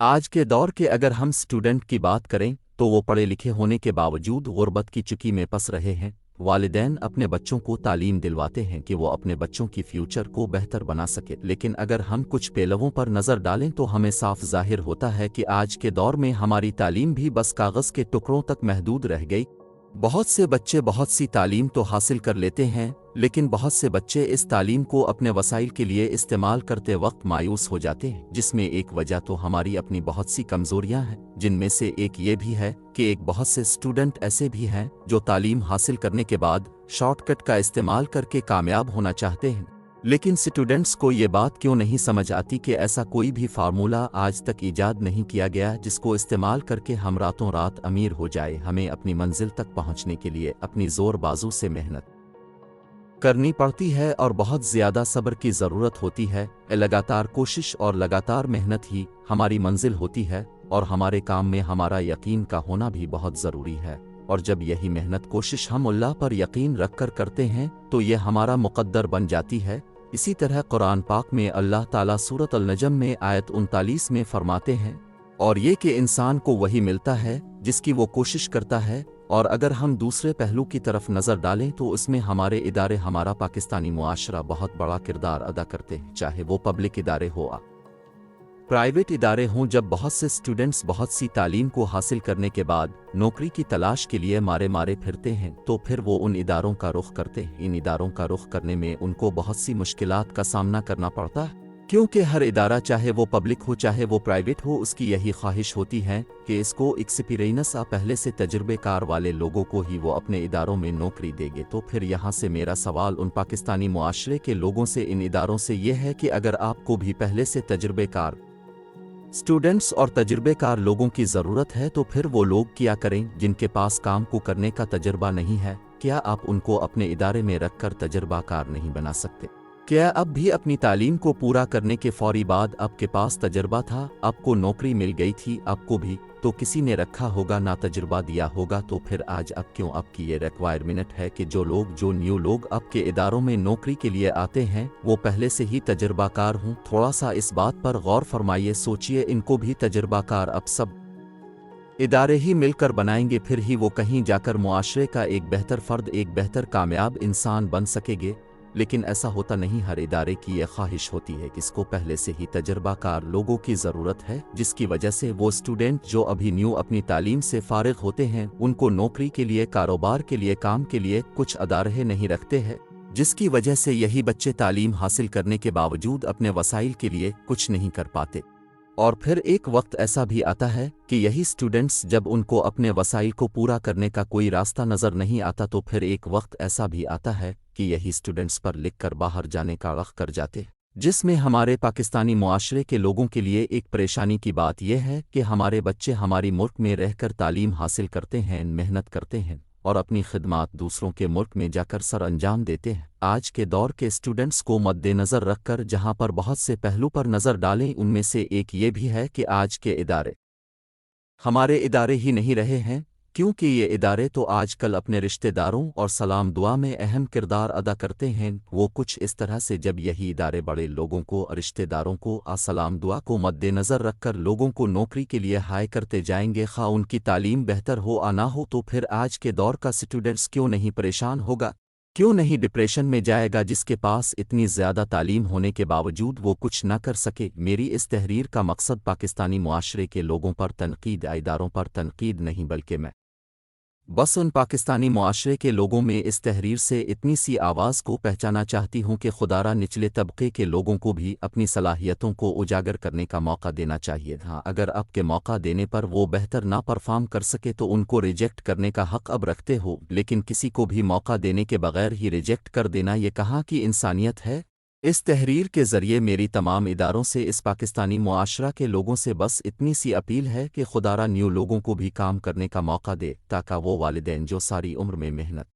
آج کے دور کے اگر ہم اسٹوڈنٹ کی بات کریں تو وہ پڑھے لکھے ہونے کے باوجود غربت کی چکی میں پس رہے ہیں۔ والدین اپنے بچوں کو تعلیم دلواتے ہیں کہ وہ اپنے بچوں کی فیوچر کو بہتر بنا سکے، لیکن اگر ہم کچھ پہلوؤں پر نظر ڈالیں تو ہمیں صاف ظاہر ہوتا ہے کہ آج کے دور میں ہماری تعلیم بھی بس کاغذ کے ٹکڑوں تک محدود رہ گئی۔ بہت سے بچے بہت سی تعلیم تو حاصل کر لیتے ہیں، لیکن بہت سے بچے اس تعلیم کو اپنے وسائل کے لیے استعمال کرتے وقت مایوس ہو جاتے ہیں، جس میں ایک وجہ تو ہماری اپنی بہت سی کمزوریاں ہیں، جن میں سے ایک یہ بھی ہے کہ ایک بہت سے اسٹوڈنٹ ایسے بھی ہیں جو تعلیم حاصل کرنے کے بعد شارٹ کٹ کا استعمال کر کے کامیاب ہونا چاہتے ہیں۔ لیکن اسٹوڈنٹس کو یہ بات کیوں نہیں سمجھ آتی کہ ایسا کوئی بھی فارمولہ آج تک ایجاد نہیں کیا گیا جس کو استعمال کر کے ہم راتوں رات امیر ہو جائے۔ ہمیں اپنی منزل تک پہنچنے کے لیے اپنی زور بازو سے محنت کرنی پڑتی ہے اور بہت زیادہ صبر کی ضرورت ہوتی ہے۔ لگاتار کوشش اور لگاتار محنت ہی ہماری منزل ہوتی ہے، اور ہمارے کام میں ہمارا یقین کا ہونا بھی بہت ضروری ہے، اور جب یہی محنت کوشش ہم اللہ پر یقین رکھ کر کرتے ہیں تو یہ ہمارا مقدر بن جاتی ہے۔ اسی طرح قرآن پاک میں اللہ تعالیٰ سورۃ النجم میں آیت 39 میں فرماتے ہیں، اور یہ کہ انسان کو وہی ملتا ہے جس کی وہ کوشش کرتا ہے۔ اور اگر ہم دوسرے پہلو کی طرف نظر ڈالیں تو اس میں ہمارے ادارے، ہمارا پاکستانی معاشرہ بہت بڑا کردار ادا کرتے ہیں، چاہے وہ پبلک ادارے ہو یا پرائیویٹ ادارے ہوں۔ جب بہت سے اسٹوڈنٹس بہت سی تعلیم کو حاصل کرنے کے بعد نوکری کی تلاش کے لیے مارے پھرتے ہیں تو پھر وہ ان اداروں کا رخ کرتے ہیں۔ ان اداروں کا رخ کرنے میں ان کو بہت سی مشکلات کا سامنا کرنا پڑتا ہے، کیونکہ ہر ادارہ، چاہے وہ پبلک ہو چاہے وہ پرائیویٹ ہو، اس کی یہی خواہش ہوتی ہے کہ اس کو ایکسپیرینس پہلے سے تجربے کار والے لوگوں کو ہی وہ اپنے اداروں میں نوکری دے گے۔ تو پھر یہاں سے میرا سوال ان پاکستانی معاشرے کے لوگوں سے، ان اداروں سے یہ ہے کہ اگر آپ کو بھی پہلے سے تجربے کار اسٹوڈنٹس اور تجربے کار لوگوں کی ضرورت ہے تو پھر وہ لوگ کیا کریں جن کے پاس کام کو کرنے کا تجربہ نہیں ہے؟ کیا آپ ان کو اپنے ادارے میں رکھ کر تجربہ کار نہیں بنا سکتے؟ کیا اب بھی اپنی تعلیم کو پورا کرنے کے فوری بعد آپ کے پاس تجربہ تھا، آپ کو نوکری مل گئی تھی، آپ کو بھی تو کسی نے رکھا ہوگا، نہ تجربہ دیا ہوگا؟ تو پھر آج اب کیوں آپ کی یہ ریکوائرمنٹ ہے کہ جو نیو لوگ آپ کے اداروں میں نوکری کے لیے آتے ہیں وہ پہلے سے ہی تجربہ کار ہوں؟ تھوڑا سا اس بات پر غور فرمائیے، سوچئے، ان کو بھی تجربہ کار اب سب ادارے ہی مل کر بنائیں گے، پھر ہی وہ کہیں جا کر معاشرے کا ایک بہتر فرد، ایک بہتر کامیاب انسان بن سکے گے۔ لیکن ایسا ہوتا نہیں۔ ہر ادارے کی یہ خواہش ہوتی ہے کہ اس کو پہلے سے ہی تجربہ کار لوگوں کی ضرورت ہے، جس کی وجہ سے وہ اسٹوڈنٹ جو ابھی نیو اپنی تعلیم سے فارغ ہوتے ہیں ان کو نوکری کے لیے، کاروبار کے لیے، کام کے لیے کچھ ادارے نہیں رکھتے ہیں، جس کی وجہ سے یہی بچے تعلیم حاصل کرنے کے باوجود اپنے وسائل کے لیے کچھ نہیں کر پاتے۔ اور پھر ایک وقت ایسا بھی آتا ہے کہ یہی اسٹوڈنٹس جب ان کو اپنے وسائل کو پورا کرنے کا کوئی راستہ نظر نہیں آتا تو پھر ایک وقت ایسا بھی آتا ہے کہ یہی اسٹوڈنٹس پر لکھ کر باہر جانے کا رخ کر جاتے، جس میں ہمارے پاکستانی معاشرے کے لوگوں کے لیے ایک پریشانی کی بات یہ ہے کہ ہمارے بچے ہماری ملک میں رہ کر تعلیم حاصل کرتے ہیں، محنت کرتے ہیں اور اپنی خدمات دوسروں کے ملک میں جا کر سر انجام دیتے ہیں۔ آج کے دور کے اسٹوڈنٹس کو مد نظر رکھ کر جہاں پر بہت سے پہلو پر نظر ڈالیں، ان میں سے ایک یہ بھی ہے کہ آج کے ادارے ہمارے ادارے ہی نہیں رہے ہیں، کیونکہ یہ ادارے تو آج کل اپنے رشتہ داروں اور سلام دعا میں اہم کردار ادا کرتے ہیں۔ وہ کچھ اس طرح سے جب یہی ادارے بڑے لوگوں کو اور رشتہ داروں کو سلام دعا کو مد نظر رکھ کر لوگوں کو نوکری کے لیے ہائے کرتے جائیں گے، خواہ ان کی تعلیم بہتر ہو یا نہ ہو، تو پھر آج کے دور کا اسٹوڈنٹس کیوں نہیں پریشان ہوگا، کیوں نہیں ڈپریشن میں جائے گا، جس کے پاس اتنی زیادہ تعلیم ہونے کے باوجود وہ کچھ نہ کر سکے؟ میری اس تحریر کا مقصد پاکستانی معاشرے کے لوگوں پر تنقید، اداروں پر تنقید نہیں، بلکہ میں بس ان پاکستانی معاشرے کے لوگوں میں اس تحریر سے اتنی سی آواز کو پہچانا چاہتی ہوں کہ خدارا نچلے طبقے کے لوگوں کو بھی اپنی صلاحیتوں کو اجاگر کرنے کا موقع دینا چاہیے۔ ہاں، اگر آپ کے موقع دینے پر وہ بہتر نہ پرفارم کر سکے تو ان کو ریجیکٹ کرنے کا حق اب رکھتے ہو، لیکن کسی کو بھی موقع دینے کے بغیر ہی ریجیکٹ کر دینا یہ کہاں کی انسانیت ہے؟ اس تحریر کے ذریعے میری تمام اداروں سے، اس پاکستانی معاشرہ کے لوگوں سے بس اتنی سی اپیل ہے کہ خدارا نیو لوگوں کو بھی کام کرنے کا موقع دے، تاکہ وہ والدین جو ساری عمر میں محنت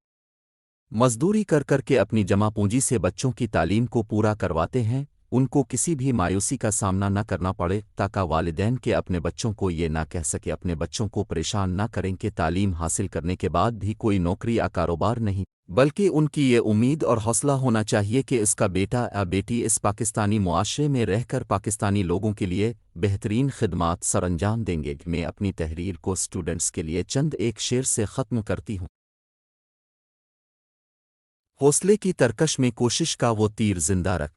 مزدوری کر کر کے اپنی جمع پونجی سے بچوں کی تعلیم کو پورا کرواتے ہیں، ان کو کسی بھی مایوسی کا سامنا نہ کرنا پڑے، تاکہ والدین کے اپنے بچوں کو یہ نہ کہہ سکے، اپنے بچوں کو پریشان نہ کریں کہ تعلیم حاصل کرنے کے بعد بھی کوئی نوکری یا کاروبار نہیں، بلکہ ان کی یہ امید اور حوصلہ ہونا چاہیے کہ اس کا بیٹا یا بیٹی اس پاکستانی معاشرے میں رہ کر پاکستانی لوگوں کے لیے بہترین خدمات سر انجام دیں گے۔ میں اپنی تحریر کو اسٹوڈنٹس کے لیے چند ایک شعر سے ختم کرتی ہوں۔ حوصلے کی ترکش میں کوشش کا وہ تیر زندہ رکھ،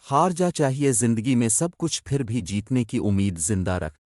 ہار جا چاہیے زندگی میں سب کچھ، پھر بھی جیتنے کی امید زندہ رکھ۔